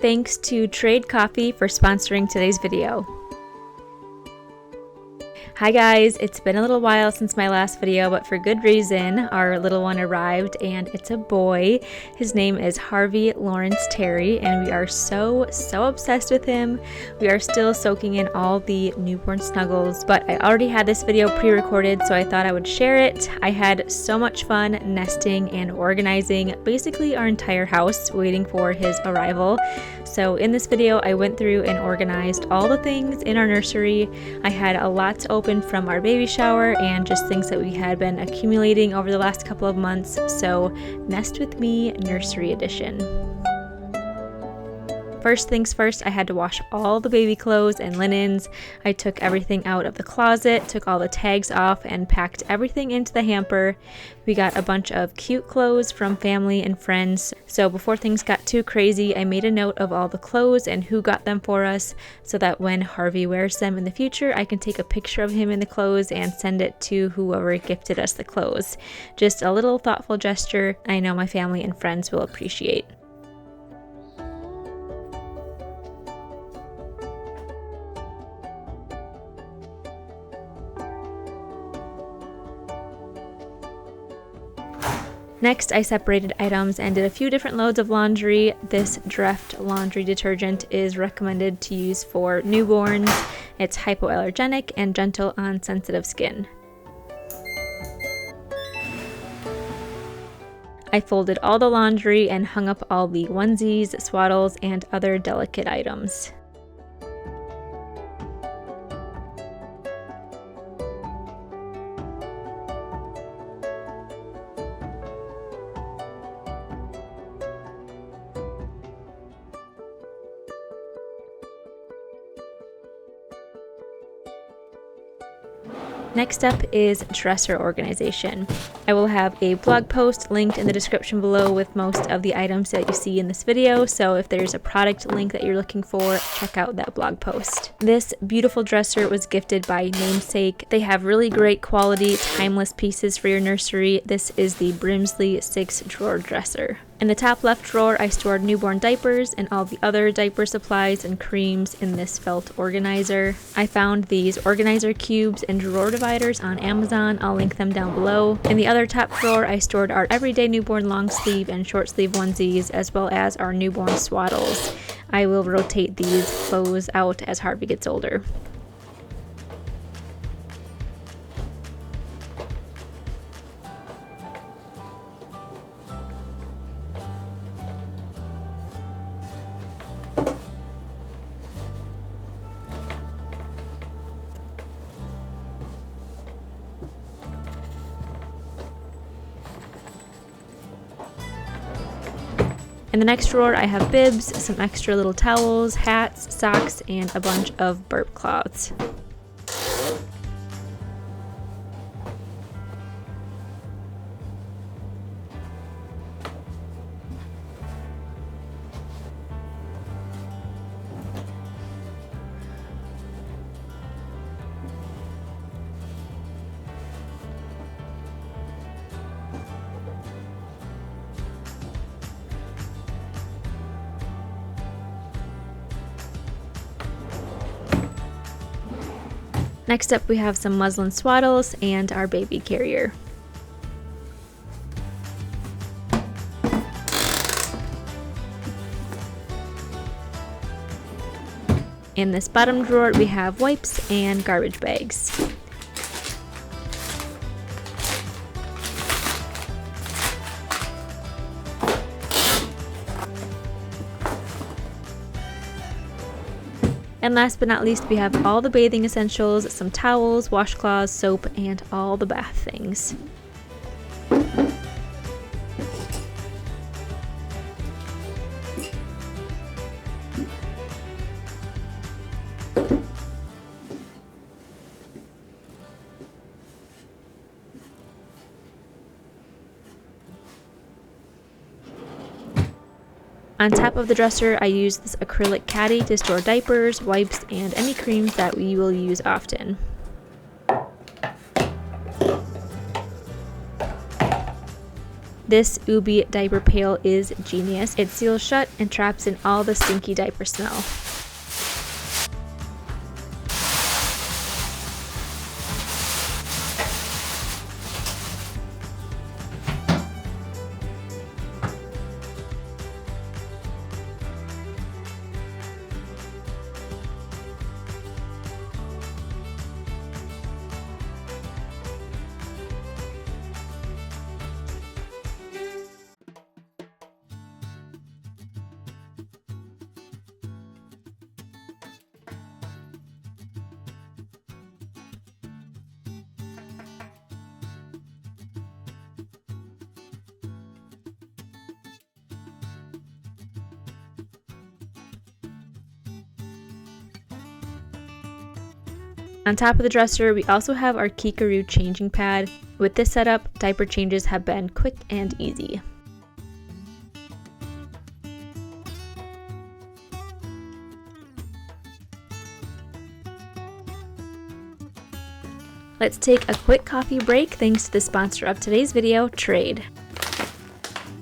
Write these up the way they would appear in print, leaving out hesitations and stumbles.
Thanks to Trade Coffee for sponsoring today's video. Hi guys, it's been a little while since my last video, but for good reason. Our little one arrived and it's a boy. His name is Harvey Lawrence Terry and we are so obsessed with him. We are still soaking in all the newborn snuggles, but I already had this video pre-recorded, so I thought I would share it. I had so much fun nesting and organizing basically our entire house waiting for his arrival. So in this video, I went through and organized all the things in our nursery. I had a lot to open from our baby shower and just things that we had been accumulating over the last couple of months. So Nest With Me Nursery Edition. First things first, I had to wash all the baby clothes and linens. I took everything out of the closet, took all the tags off, and packed everything into the hamper. We got a bunch of cute clothes from family and friends. So before things got too crazy, I made a note of all the clothes and who got them for us so that when Harvey wears them in the future, I can take a picture of him in the clothes and send it to whoever gifted us the clothes. Just a little thoughtful gesture I know my family and friends will appreciate. Next, I separated items and did a few different loads of laundry. This Dreft laundry detergent is recommended to use for newborns. It's hypoallergenic and gentle on sensitive skin. I folded all the laundry and hung up all the onesies, swaddles, and other delicate items. Next up is dresser organization. I will have a blog post linked in the description below with most of the items that you see in this video, so if there's a product link that you're looking for, check out that blog post. This beautiful dresser was gifted by Namesake. They have really great quality, timeless pieces for your nursery. This is the Brimsley 6-drawer dresser. In the top left drawer, I stored newborn diapers and all the other diaper supplies and creams in this felt organizer. I found these organizer cubes and drawer dividers on Amazon. I'll link them down below. In the other top drawer, I stored our everyday newborn long sleeve and short sleeve onesies, as well as our newborn swaddles. I will rotate these clothes out as Harvey gets older. In the next drawer, I have bibs, some extra little towels, hats, socks, and a bunch of burp cloths. Next up, we have some muslin swaddles and our baby carrier. In this bottom drawer, we have wipes and garbage bags. And last but not least, we have all the bathing essentials, some towels, washcloths, soap, and all the bath things. On top of the dresser, I use this acrylic caddy to store diapers, wipes, and any creams that we will use often. This Ubi diaper pail is genius. It seals shut and traps in all the stinky diaper smell. On top of the dresser, we also have our Kikaroo changing pad. With this setup, diaper changes have been quick and easy. Let's take a quick coffee break thanks to the sponsor of today's video, Trade.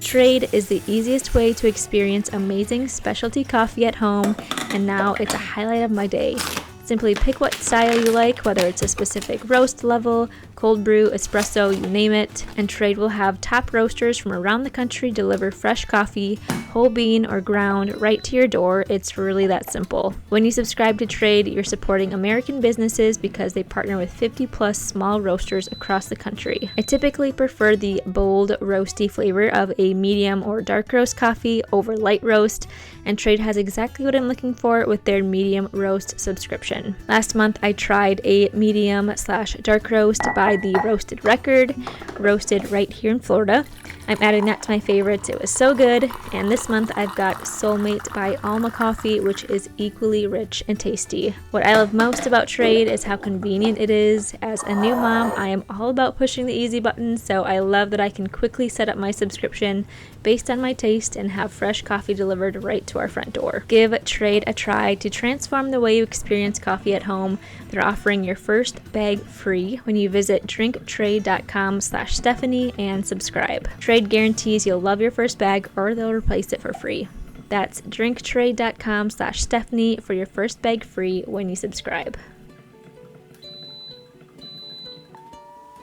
Trade is the easiest way to experience amazing specialty coffee at home, and now it's a highlight of my day. Simply pick what style you like, whether it's a specific roast level, cold brew, espresso, you name it, and Trade will have top roasters from around the country deliver fresh coffee, whole bean or ground, right to your door. It's really that simple. When you subscribe to Trade, you're supporting American businesses because they partner with 50 plus small roasters across the country. I typically prefer the bold, roasty flavor of a medium or dark roast coffee over light roast, and Trade has exactly what I'm looking for with their medium roast subscription. Last month I tried a medium/dark roast by the Roasted Record, roasted right here in Florida. I'm adding that to my favorites. It was so good. And this month I've got Soulmate by Alma Coffee, which is equally rich and tasty. What I love most about Trade is how convenient it is. As a new mom, I am all about pushing the easy button, so I love that I can quickly set up my subscription based on my taste and have fresh coffee delivered right to our front door. Give Trade a try to transform the way you experience coffee at home. They're offering your first bag free when you visit drinktrade.com/Stephanie and subscribe. Trade guarantees you'll love your first bag or they'll replace it for free. That's drinktrade.com/Stephanie for your first bag free when you subscribe.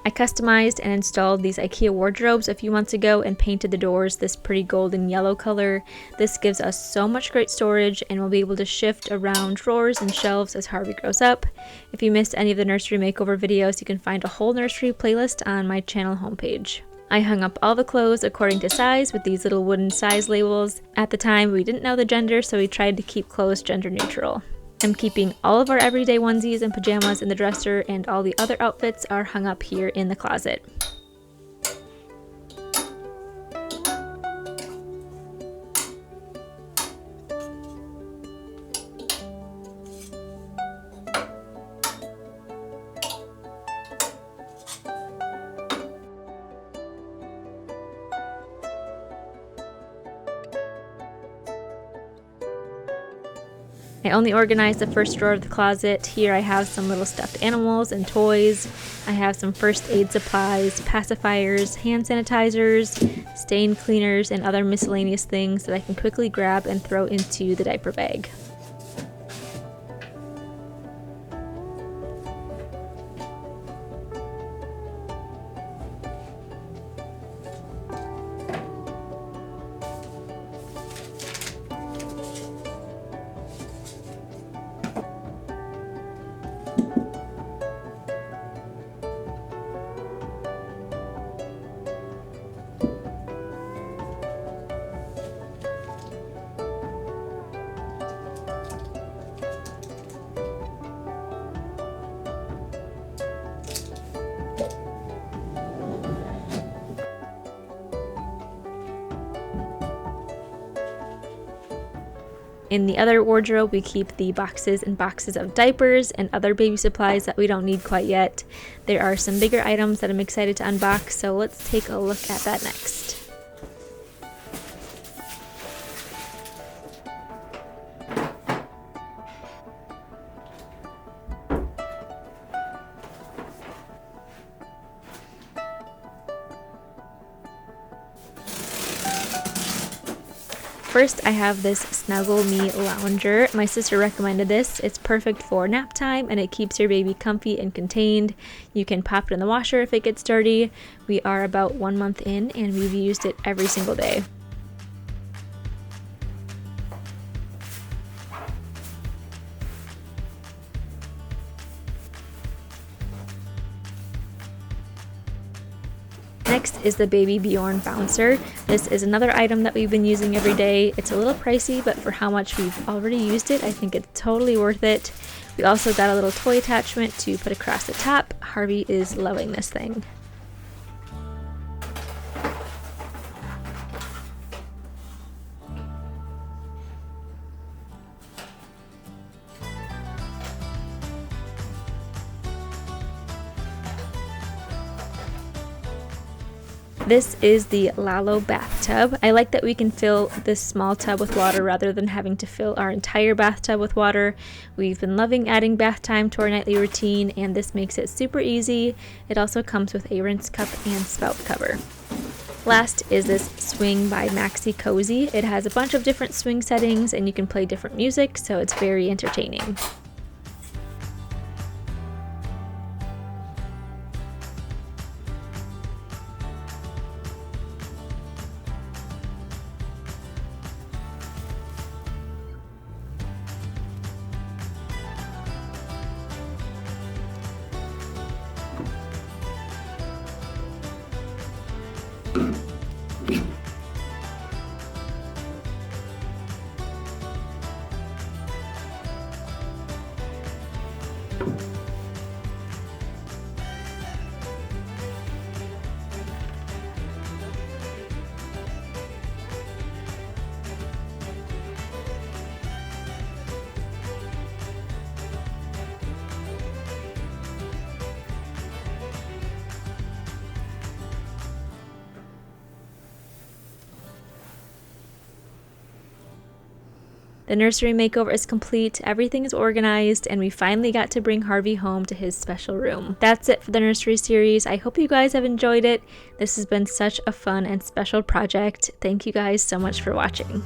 I customized and installed these Ikea wardrobes a few months ago and painted the doors this pretty golden yellow color. This gives us so much great storage, and we'll be able to shift around drawers and shelves as Harvey grows up. If you missed any of the nursery makeover videos, you can find a whole nursery playlist on my channel homepage. I hung up all the clothes according to size with these little wooden size labels. At the time, we didn't know the gender, so we tried to keep clothes gender neutral. I'm keeping all of our everyday onesies and pajamas in the dresser, and all the other outfits are hung up here in the closet. I only organized the first drawer of the closet. Here I have some little stuffed animals and toys. I have some first aid supplies, pacifiers, hand sanitizers, stain cleaners, and other miscellaneous things that I can quickly grab and throw into the diaper bag. In the other wardrobe, we keep the boxes and boxes of diapers and other baby supplies that we don't need quite yet. There are some bigger items that I'm excited to unbox, so let's take a look at that next. First, I have this Snuggle Me lounger. My sister recommended this. It's perfect for nap time and it keeps your baby comfy and contained. You can pop it in the washer if it gets dirty. We are about 1 month in and we've used it every single day. Next is the Baby Bjorn bouncer. This is another item that we've been using every day. It's a little pricey, but for how much we've already used it, I think it's totally worth it. We also got a little toy attachment to put across the top. Harvey is loving this thing. This is the Lalo bathtub. I like that we can fill this small tub with water rather than having to fill our entire bathtub with water. We've been loving adding bath time to our nightly routine, and this makes it super easy. It also comes with a rinse cup and spout cover. Last is this swing by Maxi Cozy. It has a bunch of different swing settings and you can play different music, so it's very entertaining. The nursery makeover is complete, everything is organized, and we finally got to bring Harvey home to his special room. That's it for the nursery series. I hope you guys have enjoyed it. This has been such a fun and special project. Thank you guys so much for watching.